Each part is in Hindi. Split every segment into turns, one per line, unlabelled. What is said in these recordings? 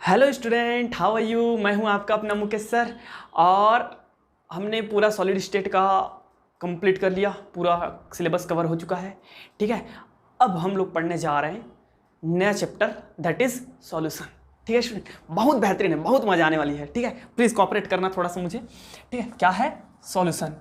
Hello student, how are you. मैं हूं आपका अपना मुकेश सर और हमने पूरा सॉलिड स्टेट का कंप्लीट कर लिया, पूरा सिलेबस कवर हो चुका है। ठीक है, अब हम लोग पढ़ने जा रहे हैं नया चैप्टर, दैट इज़ सॉल्यूशन। ठीक है स्टूडेंट, बहुत बेहतरीन है, बहुत मजा आने वाली है। ठीक है, प्लीज़ कोऑपरेट करना थोड़ा सा मुझे। ठीक है, क्या है सॉल्यूशन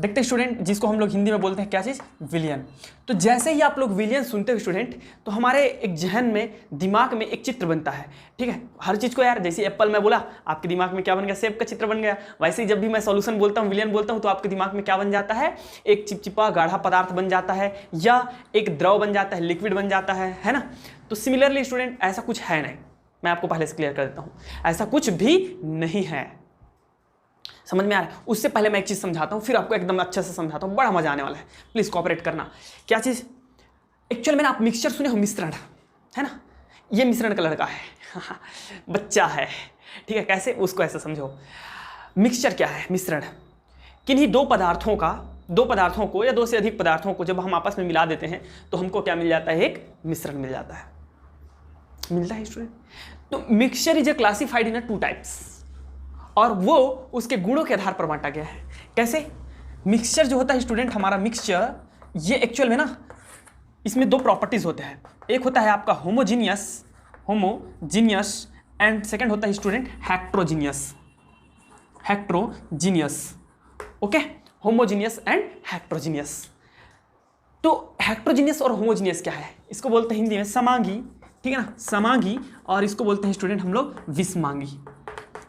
देखते हैं स्टूडेंट, जिसको हम लोग हिंदी में बोलते हैं क्या चीज़, विलियन। तो जैसे ही आप लोग विलियन सुनते हो स्टूडेंट, तो हमारे एक जहन में, दिमाग में एक चित्र बनता है। ठीक है, हर चीज़ को यार, जैसे एप्पल मैं बोला, आपके दिमाग में क्या बन गया, सेब का चित्र बन गया। वैसे ही जब भी मैं सॉल्यूशन बोलता हूँ, विलियन बोलता हूँ, तो आपके दिमाग में क्या बन जाता है, एक चिपचिपा गाढ़ा पदार्थ बन जाता है, या एक द्रव बन जाता है, लिक्विड बन जाता है ना। तो सिमिलरली स्टूडेंट, ऐसा कुछ है नहीं। मैं आपको पहले से क्लियर कर देता हूँ, ऐसा कुछ भी नहीं है। समझ में आ रहा है? उससे पहले मैं एक चीज़ समझाता हूँ, फिर आपको एकदम अच्छे से समझाता हूँ, बड़ा मजा आने वाला है। प्लीज़ कोऑपरेट करना। क्या चीज़, एक्चुअल में ना, आप मिक्सचर सुने हो, मिश्रण, है ना। ये मिश्रण का लड़का है बच्चा है। ठीक है, कैसे, उसको ऐसे समझो। मिक्सचर क्या है, मिश्रण। किन्हीं दो पदार्थों को या दो से अधिक पदार्थों को जब हम आपस में मिला देते हैं तो हमको क्या मिल जाता है, एक मिश्रण मिल जाता है। मिलता है स्टूडेंट। तो mixture is a classified in 2 types, और वो उसके गुणों के आधार पर बांटा गया है। कैसे, मिक्सचर जो होता है स्टूडेंट, हमारा मिक्सचर, ये एक्चुअल में ना, इसमें 2 प्रॉपर्टीज होते हैं। एक होता है आपका होमोजीनियस एंड सेकंड होता है student heterogeneous. Okay, homogeneous and heterogeneous. तो हेक्ट्रोजीनियस और होमोजीनियस क्या है, इसको बोलते हैं हिंदी में समांगी। ठीक है ना, समांगी, और इसको बोलते हैं स्टूडेंट हम लोग विषमांगी।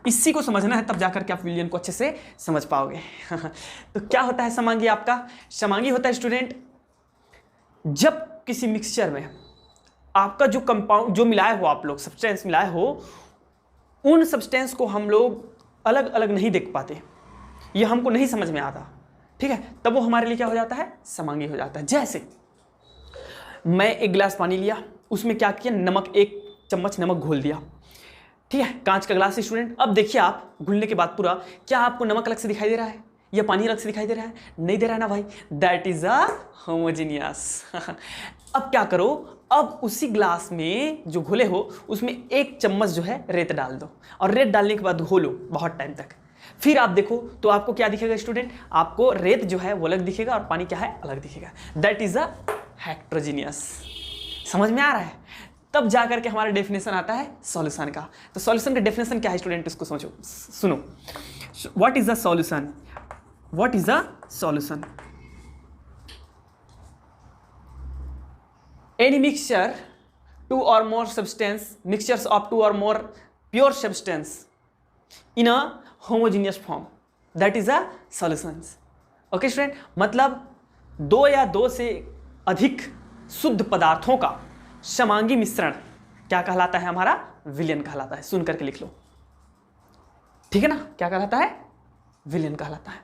इसी को समझना है, तब जाकर के आप विलियन को अच्छे से समझ पाओगे तो क्या होता है समांगी आपका, समांगी होता है स्टूडेंट, जब किसी मिक्सचर में आपका जो कंपाउंड, जो मिलाए हो आप लोग, सब्सटेंस मिलाए हो, उन सब्सटेंस को हम लोग अलग अलग नहीं देख पाते, ये हमको नहीं समझ में आता। ठीक है, तब वो हमारे लिए क्या हो जाता है, समांगी हो जाता है। जैसे मैं एक गिलास पानी लिया, उसमें क्या किया, नमक, 1 चम्मच नमक घोल दिया। ठीक है, कांच का ग्लास स्टूडेंट। अब देखिए आप घुलने के बाद पूरा, क्या आपको नमक अलग से दिखाई दे रहा है या पानी अलग से दिखाई दे रहा है, नहीं दे रहा है ना भाई, दैट इज अ होमोजीनियस अब क्या करो, अब उसी ग्लास में जो घोले हो उसमें 1 चम्मच जो है रेत डाल दो, और रेत डालने के बाद घोलो बहुत टाइम तक। फिर आप देखो तो आपको क्या दिखेगा स्टूडेंट, आपको रेत जो है वो अलग दिखेगा और पानी क्या है, अलग दिखेगा। That is a heterogeneous. समझ में आ रहा है? तब जाकर के हमारा डेफिनेशन आता है सॉल्यूशन का। तो सॉल्यूशन का डेफिनेशन क्या है स्टूडेंट, इसको सोचो, सुनो। What is a solution, what is a solution, any mixture 2 or more substance, mixtures of 2 or more pure substance in a homogeneous form, that is a solutions. Okay student, मतलब 2 या 2 से अधिक शुद्ध पदार्थों का समांगी मिश्रण क्या कहलाता है, हमारा विलियन कहलाता है। सुन करके लिख लो, ठीक है ना, क्या कहलाता है, विलियन कहलाता है।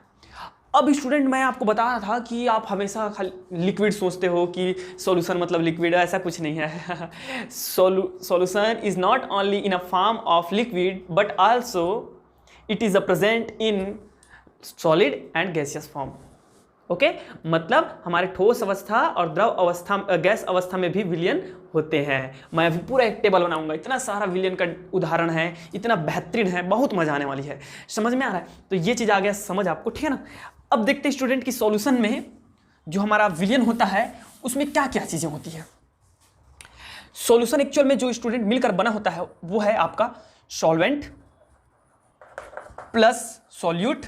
अब स्टूडेंट, मैं आपको बता रहा था कि आप हमेशा लिक्विड सोचते हो कि सॉल्यूशन मतलब लिक्विड, ऐसा कुछ नहीं है solution is not only in a form of liquid but also it is a present in solid and gaseous form. Okay, मतलब हमारे ठोस अवस्था और द्रव अवस्था, गैस अवस्था में भी विलियन होते हैं। मैं अभी पूरा एक टेबल बनाऊंगा, इतना सारा विलियन का उदाहरण है, इतना बेहतरीन है, बहुत मजा आने वाली है। समझ में आ रहा है? तो ये चीज़ आ गया समझ आपको, ठीक है ना। अब देखते हैं स्टूडेंट की सॉल्यूशन में जो हमारा विलियन होता है उसमें क्या क्या चीज़ें होती है। सॉल्यूशन एक्चुअल में जो स्टूडेंट मिलकर बना होता है वो है आपका solvent plus solute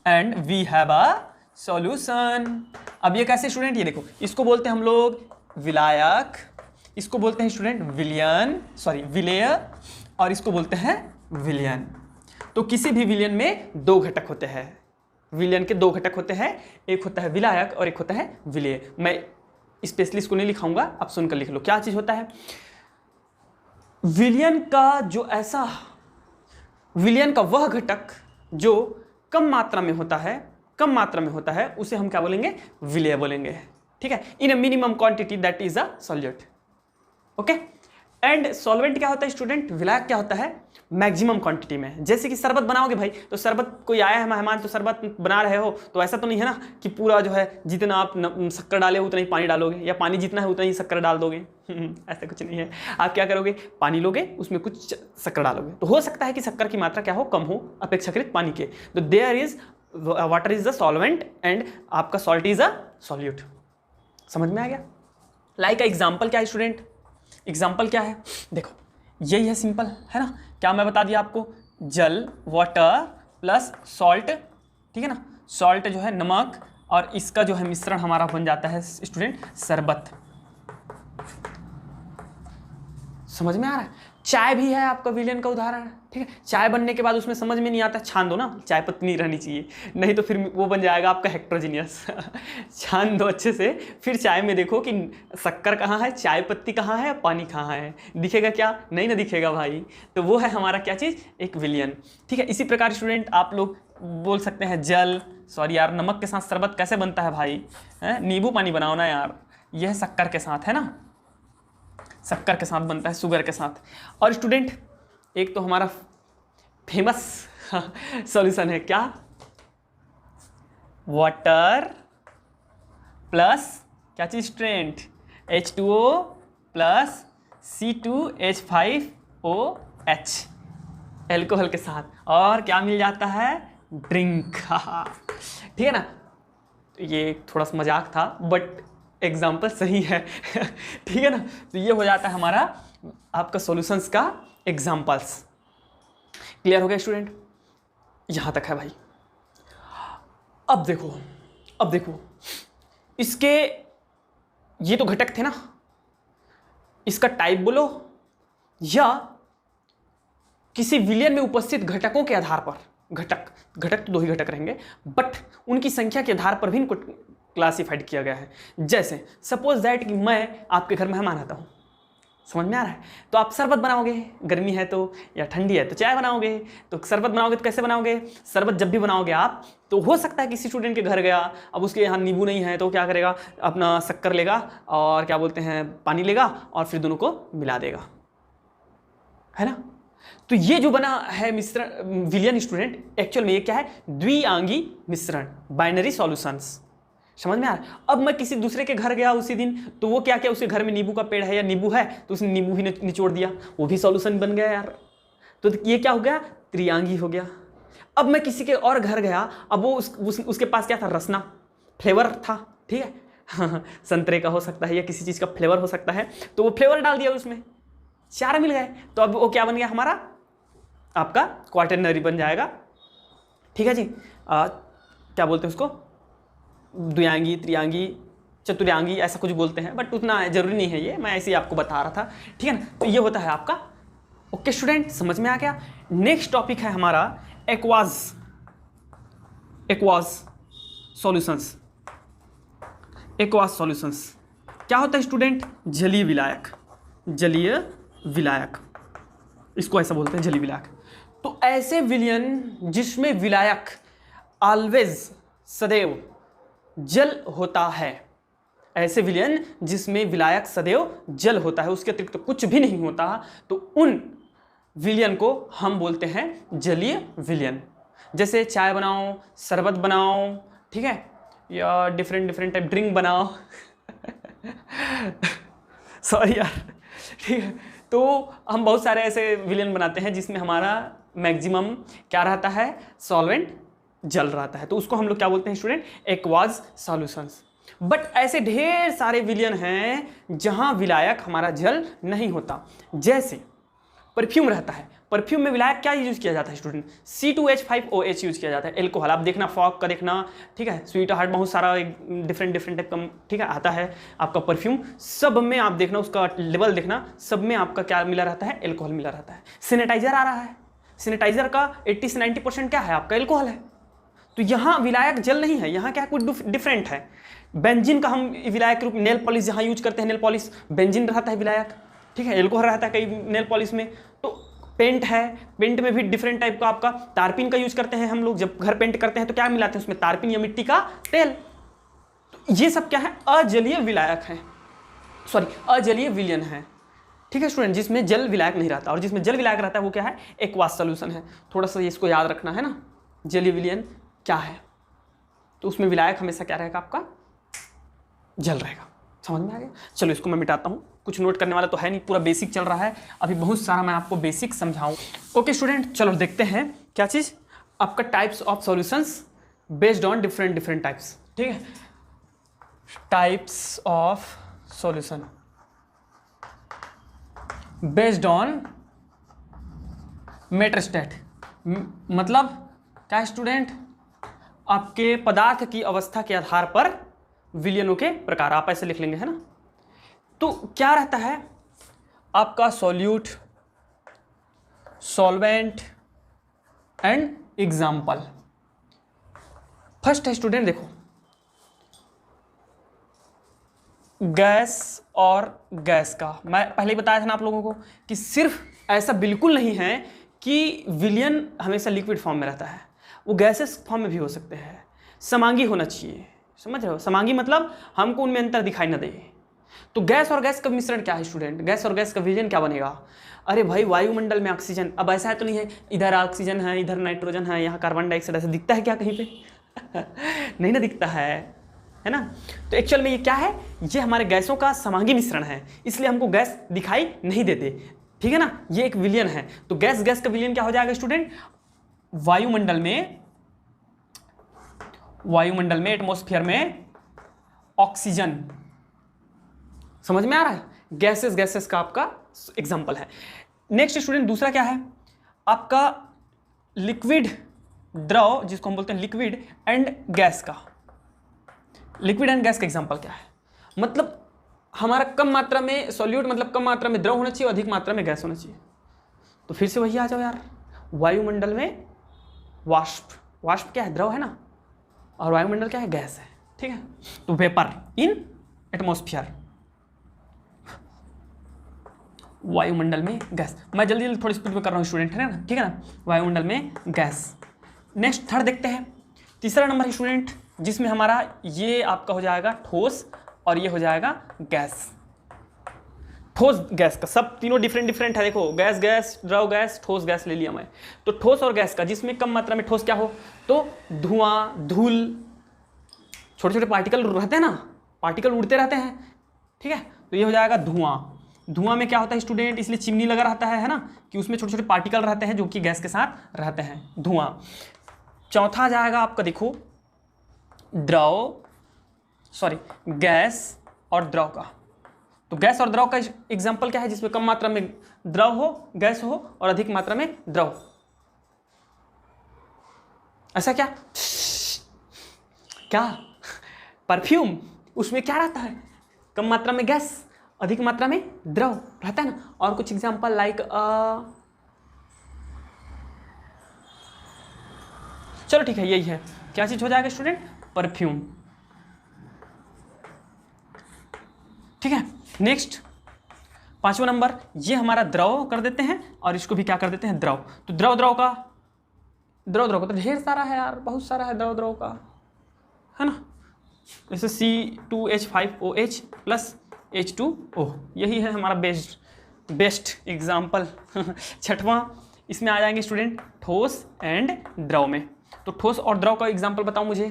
and we have a solution. अब ये कैसे स्टूडेंट, ये देखो, इसको बोलते हैं हम लोग विलायक, इसको बोलते हैं स्टूडेंट विलेय, और इसको बोलते हैं विलियन। तो किसी भी विलियन में 2 घटक होते हैं, विलियन के 2 घटक होते हैं, एक होता है विलायक और एक होता है विलेय। मैं स्पेशली इसको नहीं लिखाऊंगा, आप सुनकर लिख लो क्या चीज होता है। विलियन का वह घटक जो कम मात्रा में होता है उसे हम क्या बोलेंगे, विलेय बोलेंगे। ठीक है, in a minimum quantity that is a solute. Okay, and solvent क्या होता है स्टूडेंट, विलायक क्या होता है, मैक्सिमम क्वांटिटी में। जैसे कि शरबत बनाओगे भाई, तो शरबत कोई आया है मेहमान तो शरबत बना रहे हो, तो ऐसा तो नहीं है ना कि पूरा जो है जितना आप शक्कर डाले उतना ही पानी डालोगे, या पानी जितना है उतना ही शक्कर डाल दोगे। ऐसा कुछ नहीं है। आप क्या करोगे, पानी लोगे उसमें कुछ शक्कर डालोगे, तो हो सकता है कि शक्कर की मात्रा क्या हो, कम हो अपेक्षाकृत पानी के। तो there is water is the solvent and आपका सॉल्ट इज अ सॉल्यूट। समझ में आ गया। लाइक का एग्जाम्पल क्या है स्टूडेंट, एग्जाम्पल क्या है, देखो यही है, सिंपल है ना। क्या मैं बता दिया आपको, जल वाटर प्लस सॉल्ट, ठीक है ना, सॉल्ट जो है नमक, और इसका जो है मिश्रण हमारा बन जाता है स्टूडेंट शरबत। समझ में आ रहा है। चाय भी है आपका विलियन का उदाहरण, ठीक है। चाय बनने के बाद उसमें समझ में नहीं आता, छान दो ना, चाय पत्ती नहीं रहनी चाहिए, नहीं तो फिर वो बन जाएगा आपका हेक्ट्रोजीनियस। छान दो अच्छे से, फिर चाय में देखो कि शक्कर कहाँ है, चाय पत्ती कहाँ है, पानी कहाँ है, दिखेगा क्या, नहीं ना दिखेगा भाई। तो वो है हमारा क्या चीज़, एक विलियन, ठीक है। इसी प्रकार स्टूडेंट आप लोग बोल सकते हैं जल, सॉरी यार, नमक के साथ शरबत कैसे बनता है भाई, है नींबू पानी बनाओ ना यार, यह शक्कर के साथ है ना, शक्कर के साथ बनता है, शुगर के साथ। और स्टूडेंट एक तो हमारा फेमस सॉल्यूशन है क्या, वाटर प्लस क्या चीज student, H2O plus C2H5OH, alcohol के साथ, और क्या मिल जाता है, ड्रिंक। ठीक है ना। तो ये थोड़ा सा मजाक था बट एग्जाम्पल सही है। ठीक है ना। तो ये हो जाता है हमारा आपका सॉल्यूशंस का एग्जाम्पल्स। क्लियर हो गया स्टूडेंट, यहां तक है भाई। अब देखो इसके ये तो घटक थे ना, इसका टाइप बोलो या किसी विलयन में उपस्थित घटकों के आधार पर, घटक तो दो ही घटक रहेंगे बट उनकी संख्या के आधार पर भी इनको क्लासिफाइड किया गया है। जैसे सपोज दैट कि मैं आपके घर मेहमान आता हूँ, समझ में आ रहा है, तो आप शरबत बनाओगे, गर्मी है तो या ठंडी है तो चाय बनाओगे, तो शरबत बनाओगे तो कैसे बनाओगे, शरबत जब भी बनाओगे आप तो हो सकता है किसी स्टूडेंट के घर गया, अब उसके यहाँ नींबू नहीं है तो क्या करेगा, अपना शक्कर लेगा और क्या बोलते हैं पानी लेगा और फिर दोनों को मिला देगा, है ना। तो ये जो बना है मिश्रण विलियन स्टूडेंट, एक्चुअल में ये क्या है, द्विआंगी मिश्रण, बाइनरी सॉल्यूशंस। समझ में आ रहा है। अब मैं किसी दूसरे के घर गया उसी दिन, तो वो क्या उसके घर में नींबू का पेड़ है या नींबू है तो उसने नींबू ही निचोड़ दिया, वो भी सॉल्यूशन बन गया यार। तो ये क्या हो गया, त्रियांगी हो गया। अब मैं किसी के और घर गया, अब वो उसके पास क्या था, रसना, फ्लेवर था, ठीक है। संतरे का हो सकता है या किसी चीज़ का फ्लेवर हो सकता है, तो वो फ्लेवर डाल दिया उसमें, चार मिल गए, तो अब वो क्या बन गया हमारा, आपका क्वाटरनरी बन जाएगा। ठीक है जी। क्या बोलते हैं उसको, द्वियांगी, त्रियांगी, चतुर्यांगी, ऐसा कुछ बोलते हैं बट उतना जरूरी नहीं है, ये मैं ऐसे ही आपको बता रहा था। ठीक है ना। तो ये होता है आपका। ओके स्टूडेंट, समझ में आ गया। नेक्स्ट टॉपिक है हमारा एक्वास सॉल्यूशंस। एक्वास सॉल्यूशंस क्या होता है स्टूडेंट, जलीय विलायक, जलीय विलायक, इसको ऐसा बोलते हैं जलीय विलायक। तो ऐसे विलयन जिसमें विलायक ऑलवेज, सदैव जल होता है, ऐसे विलयन जिसमें विलायक सदैव जल होता है, उसके अतिरिक्त तो कुछ भी नहीं होता, तो उन विलयन को हम बोलते हैं जलीय विलयन। जैसे चाय बनाओ, शरबत बनाओ, ठीक है, या डिफरेंट टाइप ड्रिंक बनाओ। सॉरी यार, ठीक है। तो हम बहुत सारे ऐसे विलयन बनाते हैं जिसमें हमारा मैक्सिमम क्या रहता है, सॉल्वेंट जल रहता है, तो उसको हम लोग क्या बोलते हैं स्टूडेंट, एक्वास सॉल्यूशंस। बट ऐसे ढेर सारे विलयन हैं जहां विलायक हमारा जल नहीं होता। जैसे परफ्यूम रहता है, परफ्यूम में विलायक क्या यूज किया जाता है स्टूडेंट, C2H5OH यूज किया जाता है, एल्कोहल। आप देखना फॉग का देखना, ठीक है, स्वीट हार्ट, बहुत सारा डिफरेंट टाइप का, ठीक है, आता है आपका परफ्यूम, सब में आप देखना उसका लेवल देखना, सब में आपका क्या मिला रहता है, एल्कोहल मिला रहता है। सैनिटाइजर आ रहा है, सैनिटाइजर का 80 से 90% क्या है आपका, एल्कोहल है। तो यहाँ विलायक जल नहीं है, यहाँ क्या कुछ डिफरेंट है। बेंजीन का हम विलायक रूप, नेल पॉलिश जहाँ यूज करते हैं, नेल पॉलिश बेंजीन रहता है विलायक, ठीक है, एल्कोहल रहता है कई नेल पॉलिश में। तो पेंट है, पेंट में भी डिफरेंट टाइप का आपका तारपीन का यूज करते हैं हम लोग, जब घर पेंट करते हैं तो क्या मिलाते हैं उसमें, तारपीन या मिट्टी का तेल। तो ये सब क्या है, अजलीय विलायक है, सॉरी अजलीय विलयन है। ठीक है स्टूडेंट, जिसमें जल विलायक नहीं रहता, और जिसमें जल विलायक रहता है वो क्या है, एक्वास सॉल्यूशन है। थोड़ा सा इसको याद रखना है ना, जलीय विलयन क्या है, तो उसमें विलायक हमेशा क्या रहेगा, आपका जल रहेगा। समझ में आ गया? चलो इसको मैं मिटाता हूँ, कुछ नोट करने वाला तो है नहीं, पूरा बेसिक चल रहा है, अभी बहुत सारा मैं आपको बेसिक समझाऊँ। ओके स्टूडेंट, चलो देखते हैं क्या चीज़, आपका types of solutions based on different types. ठीक है, types of solution based on matter state, मतलब क्या है स्टूडेंट, आपके पदार्थ की अवस्था के आधार पर विलयनों के प्रकार, आप ऐसे लिख लेंगे है ना। तो क्या रहता है आपका solute, solvent and example. First है स्टूडेंट, देखो गैस और गैस का, मैं पहले ही बताया था ना आप लोगों को कि सिर्फ ऐसा बिल्कुल नहीं है कि विलयन हमेशा लिक्विड फॉर्म में रहता है, वो गैसेस फॉर्म में भी हो सकते हैं, समांगी होना चाहिए। समझ रहे हो, समांगी मतलब हमको उनमें अंतर दिखाई न दे। तो गैस और गैस का मिश्रण क्या है स्टूडेंट, गैस और गैस का विलयन क्या बनेगा, अरे भाई वायुमंडल में ऑक्सीजन, अब ऐसा है तो नहीं है इधर ऑक्सीजन है इधर नाइट्रोजन है यहाँ कार्बन डाइऑक्साइड, ऐसा दिखता है क्या कहीं पे नहीं ना दिखता है ना। तो एक्चुअल में ये क्या है, ये हमारे गैसों का समांगी मिश्रण है, इसलिए हमको गैस दिखाई नहीं देते। ठीक है ना, ये एक विलयन है। तो गैस गैस का विलयन क्या हो जाएगा स्टूडेंट, वायुमंडल में एटमॉस्फेयर में ऑक्सीजन, समझ में आ रहा है, गैसेस का आपका एग्जांपल है। नेक्स्ट स्टूडेंट दूसरा क्या है आपका लिक्विड द्रव, जिसको हम बोलते हैं लिक्विड एंड गैस का, लिक्विड एंड गैस का एग्जांपल क्या है, मतलब हमारा कम मात्रा में सॉल्यूट, मतलब कम मात्रा में द्रव होना चाहिए, अधिक मात्रा में गैस होना चाहिए। तो फिर से वही आ जाओ यार, वायुमंडल में वाष्प क्या है, द्रव है ना, और वायुमंडल क्या है, गैस है। ठीक है, तो वेपर इन एटमॉस्फेयर, वायुमंडल में गैस, मैं जल्दी जल्दी थोड़ी स्पीड में कर रहा हूँ स्टूडेंट, है ना, ठीक है ना, वायुमंडल में गैस। नेक्स्ट थर्ड देखते हैं, तीसरा नंबर है स्टूडेंट जिसमें हमारा ये आपका हो जाएगा ठोस और ये हो जाएगा गैस। ठोस गैस का सब तीनों डिफरेंट है, देखो गैस गैस, द्रव गैस, ठोस गैस ले लिया मैं। तो ठोस और गैस का, जिसमें कम मात्रा में ठोस क्या हो, तो धुआं, धूल, छोटे छोटे पार्टिकल रहते हैं ना, पार्टिकल उड़ते रहते हैं। ठीक है, तो ये हो जाएगा धुआं। धुआं में क्या होता है स्टूडेंट, इसलिए चिमनी लगा रहता है ना, कि उसमें छोटे छोटे पार्टिकल रहते हैं जो कि गैस के साथ रहते हैं, धुआं। चौथा आ जाएगा आपका देखो गैस और द्रव का। तो गैस और द्रव का एग्जांपल क्या है, जिसमें कम मात्रा में द्रव हो, गैस हो, और अधिक मात्रा में द्रव। ऐसा क्या परफ्यूम, उसमें क्या रहता है, कम मात्रा में गैस, अधिक मात्रा में द्रव रहता है ना। और कुछ एग्जांपल लाइक चलो ठीक है, यही है, क्या चीज हो जाएगा स्टूडेंट, परफ्यूम। ठीक है, नेक्स्ट पांचवा नंबर, ये हमारा द्रव कर देते हैं और इसको भी क्या कर देते हैं, द्रव। तो द्रव का तो ढेर सारा है यार, बहुत सारा है द्रव का, है ना, जैसे C2H5OH प्लस H2O, यही है हमारा बेस्ट एग्जाम्पल। छठवां इसमें आ जाएंगे स्टूडेंट ठोस एंड द्रव में। तो ठोस और द्रव का एग्जाम्पल बताओ मुझे,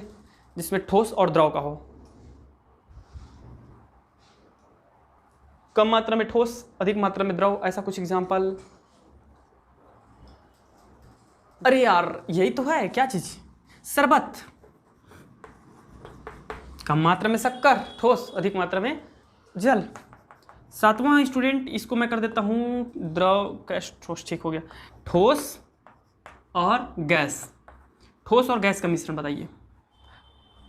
जिसमें ठोस और द्रव का हो, कम मात्रा में ठोस, अधिक मात्रा में द्रव, ऐसा कुछ एग्जाम्पल। अरे यार यही तो है, क्या चीज, शरबत, कम मात्रा में शक्कर, ठोस, अधिक मात्रा में जल। सातवां स्टूडेंट, इसको मैं कर देता हूं द्रव गैस ठोस, ठीक हो गया, ठोस और गैस। ठोस और गैस का मिश्रण बताइए,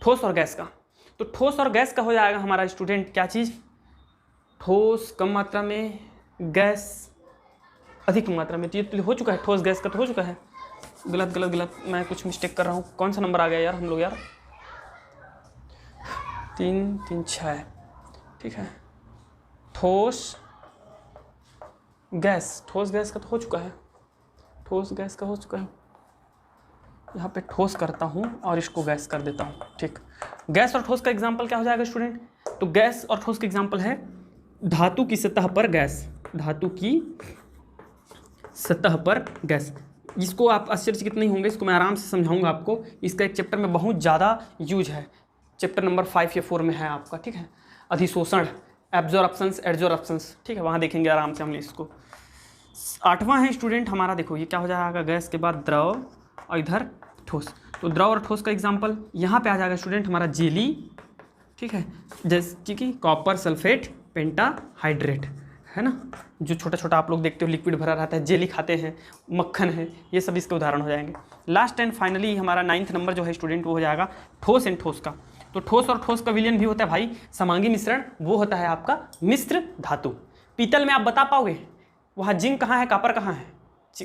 ठोस और गैस का। तो ठोस और गैस का हो जाएगा हमारा स्टूडेंट क्या चीज, ठोस कम मात्रा में, गैस अधिक मात्रा में। तो ये हो चुका है, ठोस गैस का तो हो चुका है। गलत, मैं कुछ मिस्टेक कर रहा हूँ, कौन सा नंबर आ गया यार हम लोग यार, 3 6, ठीक है। ठोस गैस का तो हो चुका है, ठोस गैस का हो चुका है। यहाँ पे ठोस करता हूँ और इसको गैस कर देता हूँ, ठीक। गैस और ठोस का एग्जाम्पल क्या हो जाएगा स्टूडेंट, तो गैस और ठोस का एग्जाम्पल है धातु की सतह पर गैस, धातु की सतह पर गैस। इसको आप आश्चर्यचकित नहीं होंगे, इसको मैं आराम से समझाऊंगा आपको। इसका एक चैप्टर में बहुत ज़्यादा यूज है, चैप्टर नंबर 5 या 4 में है आपका, ठीक है। अधिशोषण, एब्जॉर्प्शंस, एडजॉर्प्शंस, ठीक है, वहाँ देखेंगे आराम से हम इसको। 8वां है स्टूडेंट हमारा, देखो ये क्या हो जाएगा, गैस के बाद द्रव और इधर ठोस। तो द्रव और ठोस का एग्जाम्पल यहाँ पे आ जाएगा स्टूडेंट हमारा जेली, ठीक है, जैसे कि कॉपर सल्फेट पेंटाहाइड्रेट, है ना, जो छोटा छोटा आप लोग देखते हो लिक्विड भरा रहता है, जेली खाते हैं, मक्खन है, ये सब इसके उदाहरण हो जाएंगे। लास्ट एंड फाइनली हमारा 9th नंबर जो है स्टूडेंट वो हो जाएगा ठोस एंड ठोस का। तो ठोस और ठोस का विलयन भी होता है भाई समांगी मिश्रण, वो होता है आपका मिश्र धातु। पीतल में आप बता पाओगे वहाँ जिंक कहाँ है, कॉपर कहाँ है?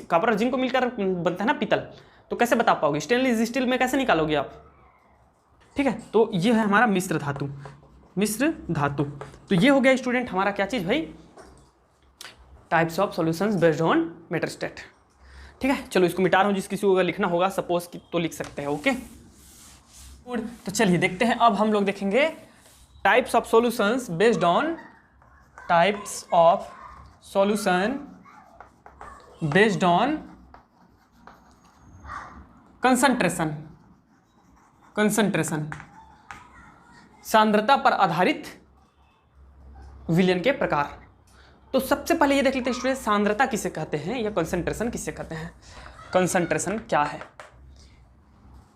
कॉपर और जिंक को मिलकर बनता है ना पीतल, तो कैसे बता पाओगे? स्टेनलेस स्टील में कैसे निकालोगे आप, ठीक है। तो ये है हमारा मिश्र धातु, मिश्र धातु। तो ये हो गया स्टूडेंट हमारा क्या चीज़ भाई, types of solutions based on matter state, ठीक है। चलो इसको मिटा रहा हूँ, जिस किसी को अगर लिखना होगा सपोज कि तो लिख सकते हैं, ओके। तो चलिए देखते हैं, अब हम लोग देखेंगे types of solutions based on, types of solution based on concentration, concentration, सांद्रता पर आधारित विलयन के प्रकार। तो सबसे पहले ये देख लेते हैं स्टूडेंट, सांद्रता किसे कहते हैं या कंसंट्रेशन किसे कहते हैं। कंसंट्रेशन क्या है,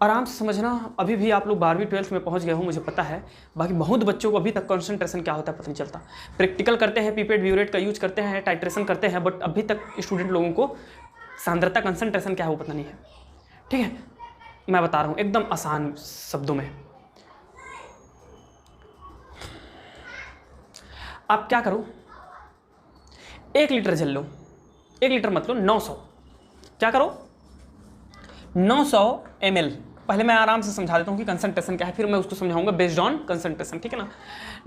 आराम से समझना। अभी भी आप लोग 12वीं 12th में पहुंच गए हो मुझे पता है, बाकी बहुत बच्चों को अभी तक कंसंट्रेशन क्या होता है पता नहीं चलता। प्रैक्टिकल करते हैं, पीपेट ब्यूरेट का यूज करते हैं, टाइट्रेशन करते हैं, बट अभी तक स्टूडेंट लोगों को सांद्रता कंसंट्रेशन क्या है वो पता नहीं है, ठीक है। मैं बता रहा हूँ एकदम आसान शब्दों में। आप क्या करो, 1 लीटर जल लो, 1 लीटर मतलब 900, क्या करो 900 ml। पहले मैं आराम से समझा देता हूँ कि कंसंट्रेशन क्या है, फिर मैं उसको समझाऊंगा बेस्ड ऑन कंसंट्रेशन, ठीक है ना।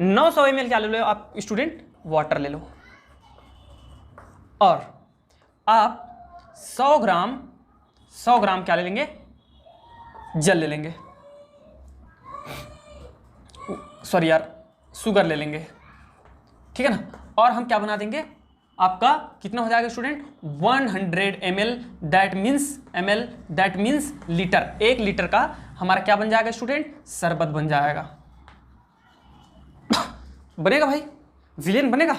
900 ml क्या ले लो आप स्टूडेंट, वाटर ले लो, और आप 100 ग्राम क्या ले लेंगे, जल ले लेंगे, सॉरी यार शुगर ले लेंगे, ठीक है ना। और हम क्या बना देंगे, आपका कितना हो जाएगा student, 100 ml, that means litre. 1 litre का हमारा क्या बन जाएगा स्टूडेंट, शरबत बन जाएगा। बनेगा भाई, विलयन बनेगा।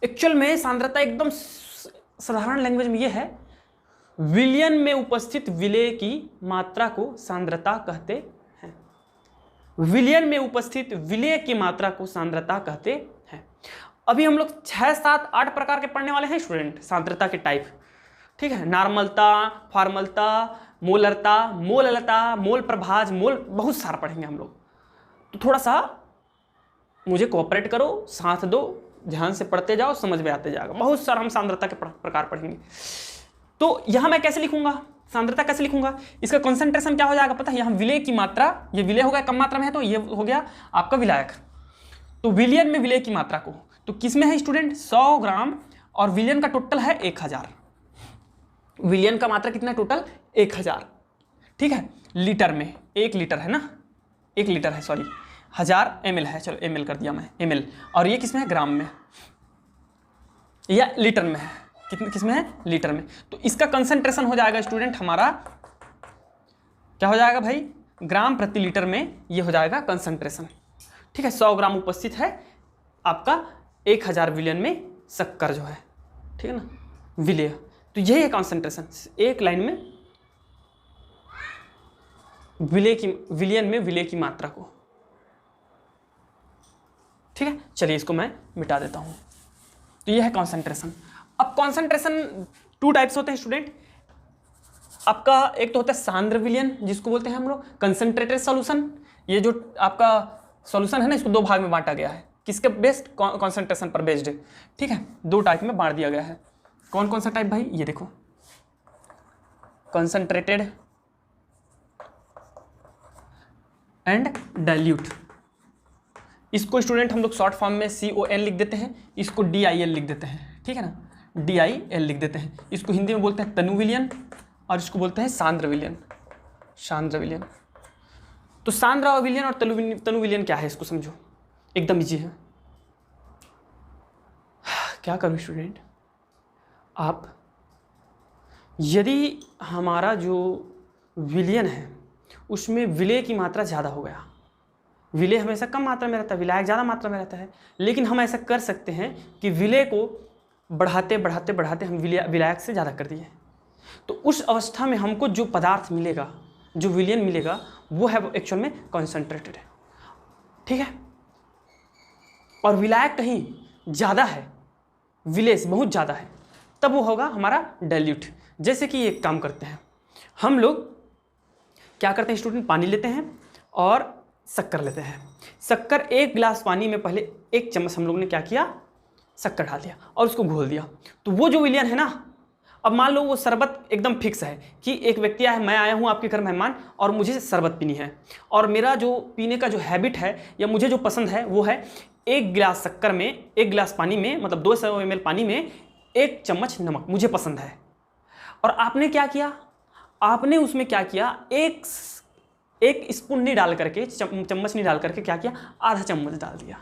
एक्चुअल में सांद्रता एकदम साधारण लैंग्वेज में ये है, विलयन में उपस्थित विलेय की मात्रा को सांद्रता कहते हैं। विलयन में उपस्थित विलेय की मात्रा को सांद्रता कहते हैं। अभी हम लोग 6, 7, 8 प्रकार के पढ़ने वाले हैं स्टूडेंट सांद्रता के टाइप, ठीक है। नॉर्मलता, फॉर्मलता, मोलरता, मोललता, मोल प्रभाज, मोल, बहुत सारा पढ़ेंगे हम लोग। तो थोड़ा सा मुझे कोऑपरेट करो, साथ दो, ध्यान से पढ़ते जाओ, समझ में आते जाएगा। बहुत सारा हम सांद्रता के प्रकार पढ़ेंगे। तो यहाँ मैं कैसे लिखूंगा, सांद्रता कैसे लिखूंगा, इसका कंसंट्रेशन क्या हो जाएगा पता है, यहाँ विलेय की मात्रा, ये विलेय हो गया कम मात्रा में है तो ये हो गया आपका विलायक। तो विलयन में विलेय की मात्रा को, तो किस में है स्टूडेंट, 100 ग्राम, और विलयन का टोटल है 1000। विलयन का मात्रा कितना टोटल, 1000, ठीक है। लीटर में 1 लीटर है ना, 1 लीटर है, सॉरी 1000 ml है, चलो ml कर दिया मैं, ml। और ये किसमें है, ग्राम में या लीटर में है, किसमें है, लीटर में। तो इसका कंसंट्रेशन हो जाएगा स्टूडेंट हमारा, क्या हो जाएगा भाई, ग्राम प्रति लीटर में ये हो जाएगा कंसंट्रेशन, ठीक है। 100 ग्राम उपस्थित है आपका 1000 विलयन में शक्कर जो है, ठीक है ना, विलेय। तो यही है कंसंट्रेशन, एक लाइन में विलयन में विलेय की मात्रा को, ठीक है। चलिए इसको मैं मिटा देता हूं। तो यह है कंसंट्रेशन। अब कंसंट्रेशन 2 टाइप्स होते हैं स्टूडेंट, आपका एक तो होता है सांद्र विलयन, जिसको बोलते हैं हम लोग कंसंट्रेटेड सॉल्यूशन। ये जो आपका सॉल्यूशन है ना, इसको 2 भाग में बांटा गया है, किसके बेस्ड, कंसंट्रेशन पर बेस्ड, ठीक है। 2 टाइप में बांट दिया गया है। कौन कौन सा टाइप भाई, ये देखो, कंसंट्रेटेड एंड डाइल्यूट। इसको स्टूडेंट हम लोग शॉर्ट फॉर्म में CON लिख देते हैं, इसको DIL लिख देते हैं, ठीक है ना, DIL लिख देते हैं। इसको हिंदी में बोलते हैं तनु विलयन, और इसको बोलते हैं सांद्र विलयन, सांद्र विलयन। तो सांद्र विलयन और तनु विलयन क्या है, इसको समझो, एकदम इजी है। क्या करूँ स्टूडेंट, आप यदि हमारा जो विलयन है उसमें विलय की मात्रा ज़्यादा हो गया, विलय हमेशा कम मात्रा में रहता है, विलायक ज़्यादा मात्रा में रहता है, लेकिन हम ऐसा कर सकते हैं कि विलय को बढ़ाते बढ़ाते बढ़ाते हम विलायक से ज़्यादा कर दिए, तो उस अवस्था में हमको जो पदार्थ मिलेगा, जो विलयन मिलेगा, वो है एक्चुअल में कॉन्सेंट्रेटेड है। ठीक है, और विलायक कहीं ज़्यादा है, विलय से बहुत ज़्यादा है, तब वो होगा हमारा डाइल्यूट। जैसे कि एक काम करते हैं, हम लोग क्या करते हैं स्टूडेंट, पानी लेते हैं और शक्कर लेते हैं। शक्कर, 1 गिलास पानी में पहले 1 चम्मच हम लोग ने क्या किया, शक्कर डाल दिया और उसको घोल दिया। तो वो जो विलयन है ना, अब मान लो वो शरबत एकदम फिक्स है कि एक व्यक्ति आया, मैं आया हूँ आपके घर मेहमान और मुझे शरबत पीनी है, और मेरा जो पीने का जो हैबिट है या मुझे जो पसंद है वो है 1 गिलास शक्कर में, 1 गिलास पानी में, मतलब 200 ml पानी में 1 चम्मच नमक, मुझे पसंद है। और आपने क्या किया, आपने उसमें क्या किया, एक स्पून नहीं डाल करके, चम्मच नहीं डाल करके क्या किया, आधा चम्मच डाल दिया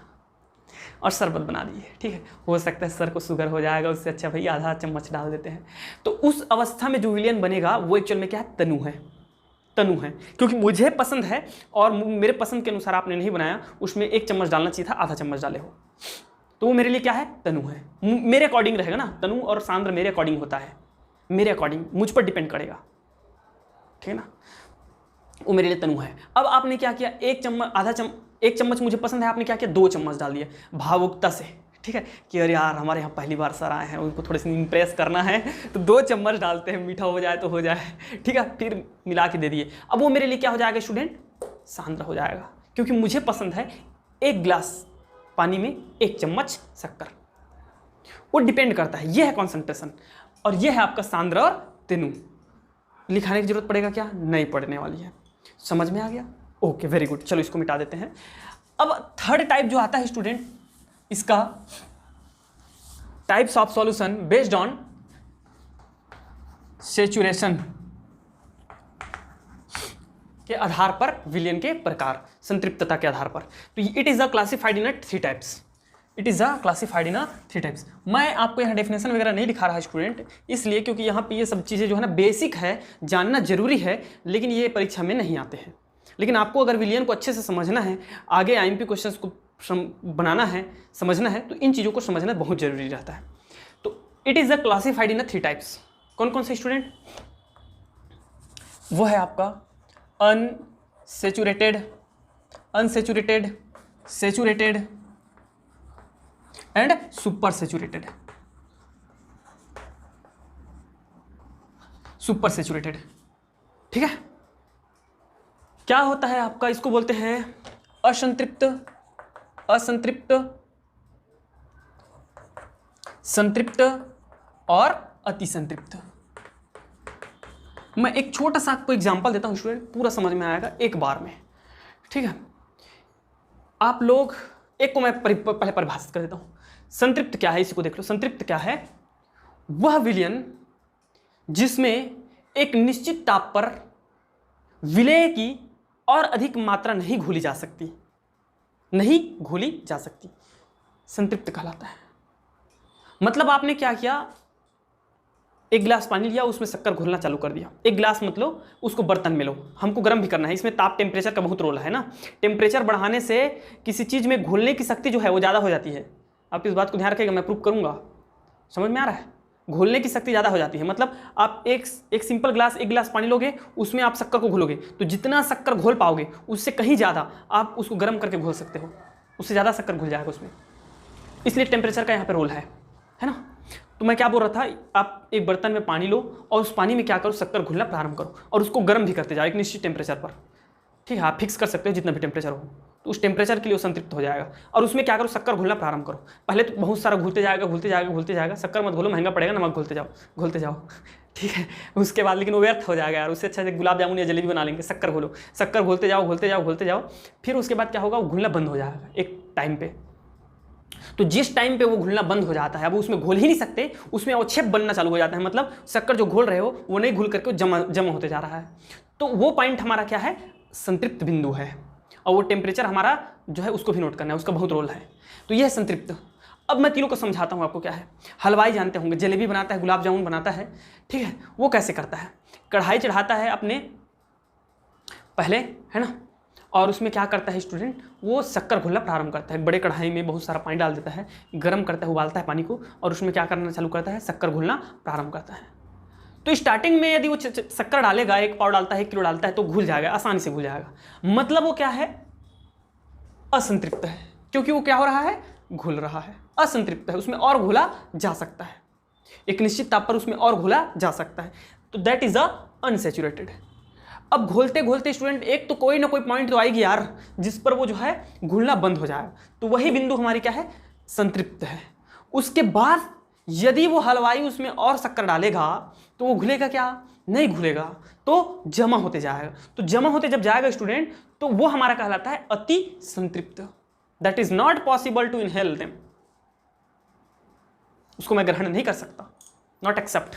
और शरबत बना दिए। ठीक है, हो सकता है सर को शुगर हो जाएगा, उससे अच्छा भाई आधा चम्मच डाल देते हैं। तो उस अवस्था में जो विलयन बनेगा वो एक्चुअल में क्या है, तनु है, तनु है, क्योंकि मुझे पसंद है और मेरे पसंद के अनुसार आपने नहीं बनाया, उसमें 1 चम्मच डालना चाहिए था, आधा चम्मच डाले हो, तो वो मेरे लिए क्या है, तनु है, मेरे अकॉर्डिंग रहेगा ना, तनु और सांद्र मेरे अकॉर्डिंग होता है, मेरे अकॉर्डिंग, मुझ पर डिपेंड करेगा। ठीक है ना, वो मेरे लिए तनु है। अब आपने क्या किया, 1 चम्मच मुझे पसंद है, आपने क्या किया, 2 चम्मच डाल दिए भावुकता से। ठीक है, कि अरे यार हमारे यहाँ पहली बार सर आए हैं, उनको थोड़े से इम्प्रेस करना है, तो 2 चम्मच डालते हैं, मीठा हो जाए तो हो जाए। ठीक है, फिर मिला के दे दिए। अब वो मेरे लिए क्या हो जाएगा स्टूडेंट, सांद्र हो जाएगा, क्योंकि मुझे पसंद है 1 गिलास पानी में 1 चम्मच शक्कर। वो डिपेंड करता है, ये है कॉन्सेंट्रेशन और ये है आपका सांद्र और तनु। लिखाने की जरूरत पड़ेगा क्या, नहीं पड़ने वाली है। समझ में आ गया, ओके वेरी गुड। चलो इसको मिटा देते हैं। अब थर्ड टाइप जो आता है स्टूडेंट, इसका types of solution based on saturation के आधार पर, विलयन के प्रकार, संतृप्तता के आधार पर। तो it is a classified in 3 types, it is a classified in 3 types. मैं आपको यहाँ डेफिनेशन वगैरह नहीं दिखा रहा स्टूडेंट, इसलिए क्योंकि यहाँ पे ये सब चीज़ें जो है ना बेसिक है, जानना जरूरी है, लेकिन ये परीक्षा में नहीं आते हैं। लेकिन आपको अगर विलयन को अच्छे से समझना है, आगे IMP क्वेश्चंस को बनाना है, समझना है, तो इन चीज़ों को समझना बहुत जरूरी रहता है। तो it is a classified in 3 types. कौन कौन से स्टूडेंट, वो है आपका unsaturated, unsaturated, saturated and super saturated. Super saturated, ठीक है। क्या होता है आपका, इसको बोलते हैं असंतृप्त, असंतृप्त, संतृप्त और अतिसंतृप्त। मैं एक छोटा सा आपको एग्जांपल देता हूं स्टूडेंट, पूरा समझ में आएगा एक बार में। ठीक है, आप लोग एक को मैं पहले परिभाषित कर देता हूं। संतृप्त क्या है, इसी को देख लो। संतृप्त क्या है, वह विलयन जिसमें एक निश्चित ताप पर विलय की और अधिक मात्रा नहीं घोली जा सकती, नहीं घोली जा सकती, संतृप्त कहलाता है। मतलब आपने क्या किया, 1 गिलास पानी लिया, उसमें शक्कर घोलना चालू कर दिया। 1 गिलास मतलब उसको बर्तन में लो, हमको गर्म भी करना है, इसमें ताप टेम्परेचर का बहुत रोल है ना। टेम्परेचर बढ़ाने से किसी चीज़ में घोलने की शक्ति जो है वो ज़्यादा हो जाती है। आप इस बात को ध्यान रखिएगा, मैं प्रूव करूँगा। समझ में आ रहा है, घोलने की शक्ति ज़्यादा हो जाती है। मतलब आप एक सिंपल ग्लास, 1 गिलास पानी लोगे, उसमें आप शक्कर को घोलोगे, तो जितना शक्कर घोल पाओगे उससे कहीं ज़्यादा आप उसको गर्म करके घोल सकते हो, उससे ज़्यादा शक्कर घुल जाएगा उसमें। इसलिए टेम्परेचर का यहाँ पे रोल है ना। तो मैं क्या बोल रहा था, आप एक बर्तन में पानी लो और उस पानी में क्या करो, शक्कर घुलना प्रारंभ करो और उसको गर्म भी करते जाओ एक निश्चित टेम्परेचर पर। ठीक है, आप फिक्स कर सकते हो जितना भी टेम्परेचर हो, तो उस टेम्परेचर के लिए वो संतृप्त हो जाएगा। और उसमें क्या करो, शक्कर घुलना प्रारंभ करो। पहले तो बहुत सारा घुलते जाएगा, घुलते जाएगा, घुलते जाएगा। शक्कर मत घोलो, महंगा पड़ेगा, नमक घोलते जाओ, घोलते जाओ। ठीक है, उसके बाद लेकिन वो व्यर्थ हो जाएगा यार, उससे अच्छा गुलाब जामुन या जलेबी बना लेंगे। शक्कर घोलो, शक्कर घोलते जाओ, घोलते जाओ, घोलते जाओ। फिर उसके बाद क्या होगा, वो घुलना बंद हो जाएगा एक टाइम पे। तो जिस टाइम पे वो घुलना बंद हो जाता है, अब उसमें घोल ही नहीं सकते, उसमें अवक्षेप बनना चालू हो जाता है। मतलब शक्कर जो घोल रहे हो वो नहीं घुल करके जमा होते जा रहा है। तो वो पॉइंट हमारा क्या है, संतृप्त बिंदु है। और वो टेम्परेचर हमारा जो है उसको भी नोट करना है, उसका बहुत रोल है। तो यह है संतृप्त। अब मैं तीनों को समझाता हूँ आपको क्या है। हलवाई जानते होंगे, जलेबी बनाता है, गुलाब जामुन बनाता है, ठीक है। वो कैसे करता है, कढ़ाई चढ़ाता है अपने पहले, है ना, और उसमें क्या करता है स्टूडेंट, वो शक्कर घोलना प्रारंभ करता है। बड़े कढ़ाई में बहुत सारा पानी डाल देता है, गर्म करता है, उबालता है पानी को, और उसमें क्या करना चालू करता है, शक्कर घोलना प्रारंभ करता है। तो स्टार्टिंग में यदि वो शक्कर डालेगा, 1 पाव डालता है, 1 किलो डालता है, तो घुल जाएगा, आसानी से घुल जाएगा। मतलब वो क्या है, असंतृप्त है, क्योंकि वो क्या हो रहा है, घुल रहा है, असंतृप्त है, उसमें और घोला जा सकता है, एक निश्चित ताप पर उसमें और घोला जा सकता है, तो दैट इज अ अनसैचुरेटेड। अब घोलते घोलते स्टूडेंट एक तो कोई ना कोई पॉइंट तो आएगी यार जिस पर वो जो है घुलना बंद हो जाएगा, तो वही बिंदु हमारी क्या है, संतृप्त है। उसके बाद यदि वो हलवाई उसमें और शक्कर डालेगा तो वो घुलेगा क्या, नहीं घुलेगा, तो जमा होते जाएगा। तो जमा होते जब जाएगा स्टूडेंट, तो वो हमारा कहलाता है अति संतृप्त। That is not possible to inhale them, उसको मैं ग्रहण नहीं कर सकता, नॉट एक्सेप्ट।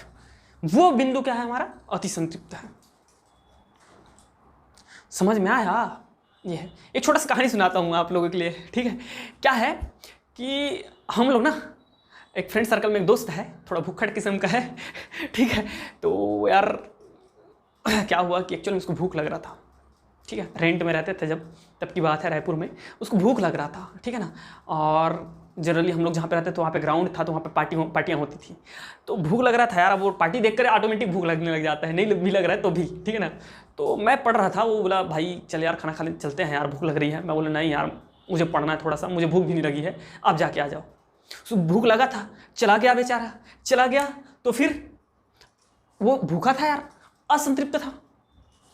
वो बिंदु क्या है हमारा, अति संतृप्त है। समझ में आया, ये है। एक छोटा सा कहानी सुनाता हूँ आप लोगों के लिए, ठीक है। क्या है कि हम लोग ना, एक फ्रेंड सर्कल में एक दोस्त है, थोड़ा भूखड़ किस्म का है, ठीक है। तो यार क्या हुआ कि एक्चुअली उसको भूख लग रहा था, ठीक है। रेंट में रहते थे जब, तब की बात है, रायपुर में। उसको भूख लग रहा था, ठीक है ना। और जनरली हम लोग जहाँ पे रहते थे तो वहाँ पे ग्राउंड था, तो वहाँ पे पार्टियाँ होती थी। तो भूख लग रहा था यार, अब वो पार्टी देखकर ऑटोमेटिक भूख लगने लग जाता है, नहीं भी लग रहा है तो भी, ठीक है ना। तो मैं पढ़ रहा था, वो बोला भाई चल यार खाना खाने चलते हैं यार, भूख लग रही है। मैं बोला नहीं यार मुझे पढ़ना है थोड़ा सा, मुझे भूख भी नहीं लगी है, आप जाके आ जाओ। तो भूख लगा था, चला गया बेचारा, चला गया। तो फिर वो भूखा था यार, असंतृप्त था।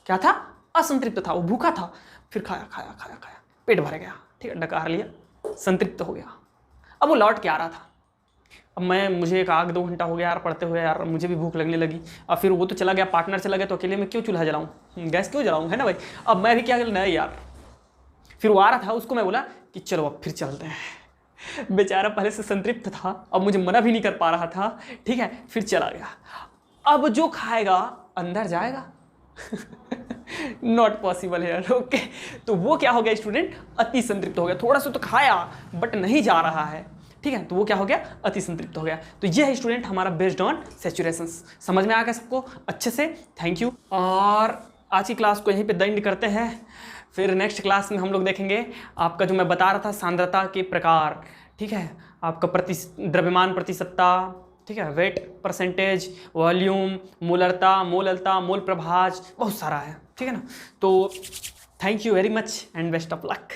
क्या था, असंतृप्त था, वो भूखा था। फिर खाया खाया खाया खाया, पेट भर गया, ठीक है, डकार लिया, संतृप्त हो गया। अब वो लौट के आ रहा था। अब मुझे 1-2 घंटा हो गया यार पढ़ते हुए, यार मुझे भी भूख लगने लगी। अब फिर वो तो चला गया, पार्टनर चला गया, तो अकेले में क्यों चूल्हा जलाऊं, गैस क्यों जलाऊं, है ना भाई। अब मैं भी क्या कर, नहीं यार। फिर वो आ रहा था, उसको मैं बोला कि चलो अब फिर चलते हैं। बेचारा पहले से संतृप्त था, अब मुझे मना भी नहीं कर पा रहा था, ठीक है। फिर चला गया। अब जो खाएगा अंदर जाएगा, नॉट पॉसिबल है यार, ओके। तो वो क्या हो गया स्टूडेंट, अति संतृप्त हो गया। थोड़ा सा तो खाया बट नहीं जा रहा है, ठीक है, तो वो क्या हो गया, अति संतृप्त हो गया। तो ये है स्टूडेंट हमारा बेस्ड ऑन सैचुरेशन। समझ में आ गया सबको अच्छे से, थैंक यू। और आज की क्लास को यहीं पे दंड करते हैं। फिर नेक्स्ट क्लास में हम लोग देखेंगे आपका जो मैं बता रहा था सांद्रता के प्रकार, ठीक है, आपका द्रव्यमान प्रतिशतता, ठीक है, वेट परसेंटेज, वॉल्यूम, मोलरता, मोल प्रभाज, बहुत सारा है, ठीक है ना। तो thank you very much and best of luck.